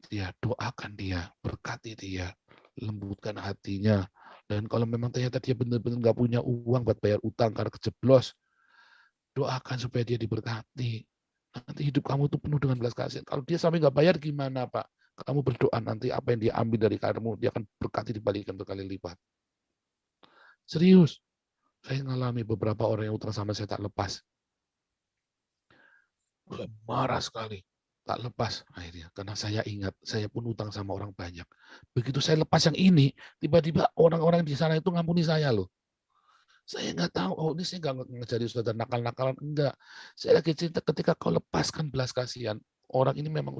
dia, doakan dia, berkati dia, lembutkan hatinya. Dan kalau memang ternyata dia benar-benar nggak punya uang buat bayar utang karena kejeblos, doakan supaya dia diberkati. Nanti hidup kamu tuh penuh dengan belas kasihan. Kalau dia sampai nggak bayar gimana, Pak? Kamu berdoa nanti apa yang dia ambil dari kamu, dia akan berkati dibalikan berkali lipat. Serius, saya ngalami beberapa orang yang utang sama saya tak lepas. Saya marah sekali, tak lepas akhirnya. Karena saya ingat, saya pun utang sama orang banyak. Begitu saya lepas yang ini, tiba-tiba orang-orang di sana itu ngampuni saya loh. Saya nggak tahu, oh ini saya nggak ngejadi saudara nakal-nakalan, enggak. Saya lagi cerita ketika kau lepaskan belas kasihan, orang ini memang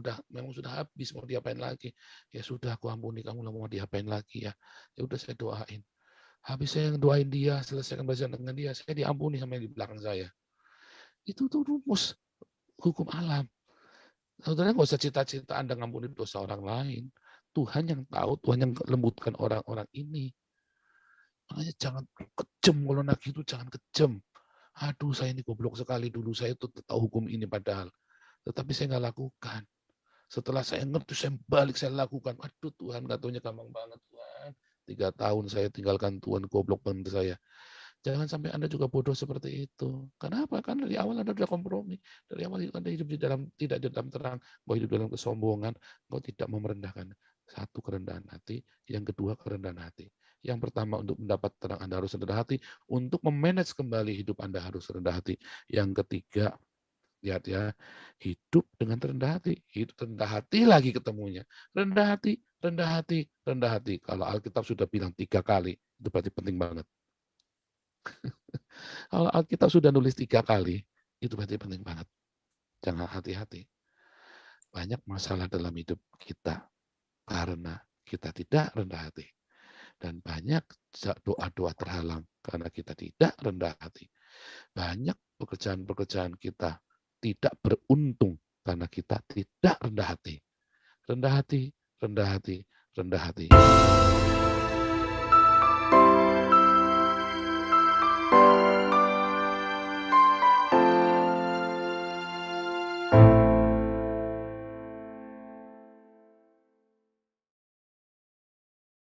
sudah habis, mau diapain lagi. Ya sudah, aku ampuni kamu, lah mau diapain lagi ya. Ya udah saya doain. Habis saya doain dia, selesaikan belajar dengan dia, saya diampuni sama yang di belakang saya. Itu tuh rumus hukum alam. Saudara nggak usah cita-cita Anda ngampuni dosa orang lain. Tuhan yang tahu, Tuhan yang lembutkan orang-orang ini. Makanya jangan kejam, kalau nagih itu jangan kejam. Aduh, saya ini goblok sekali, dulu saya tuh tahu hukum ini padahal. Tetapi saya nggak lakukan. Setelah saya ngerti, saya balik, saya lakukan. Aduh Tuhan, nggak taunya gampang banget Tuhan. 3 tahun saya tinggalkan Tuhan, goblok banget saya. Jangan sampai Anda juga bodoh seperti itu. Kenapa? Karena dari awal Anda sudah kompromi. Dari awal Anda hidup tidak di dalam terang, mau hidup dalam kesombongan, mau tidak mau merendahkan. Satu, kerendahan hati. Yang kedua, kerendahan hati. Yang pertama, untuk mendapat terang Anda harus rendah hati. Untuk memanage kembali hidup Anda harus rendah hati. Yang ketiga, lihat ya, hidup dengan rendah hati. Hidup rendah hati lagi ketemunya. Rendah hati, rendah hati, rendah hati. Kalau Alkitab sudah bilang 3 kali, itu berarti penting banget. Kalau Alkitab sudah nulis 3 kali, itu berarti penting banget. Jangan hati-hati. Banyak masalah dalam hidup kita karena kita tidak rendah hati. Dan banyak doa-doa terhalang karena kita tidak rendah hati. Banyak pekerjaan-pekerjaan kita tidak beruntung karena kita tidak rendah hati. Rendah hati, rendah hati, rendah hati.